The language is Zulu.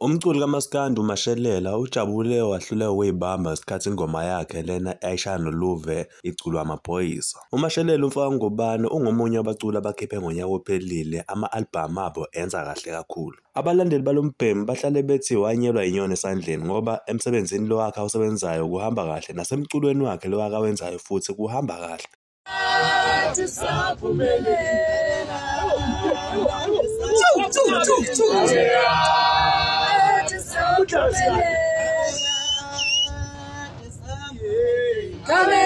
Umculi kaMaskandi uMashelela ujabule wahluleka ukuyibamba ngesikhathi ingoma yakhe lena ayishaya noLuve iculwa Amaphoyisa. uMashelela umfana Ngubane ungomunye wabaculi abakhiphe ngonyaka ophelile ama-albhamu abo enza kahle kakhulu. Abalandeli balo mbhemu bahlale bethi wanyelwa inyoni esandleni ngoba emsebenzini lo wakhe awusebenzayo kuhamba kahle nasemculweni wakhe lo wakhe awenzayo futhi kuhamba kahle. Come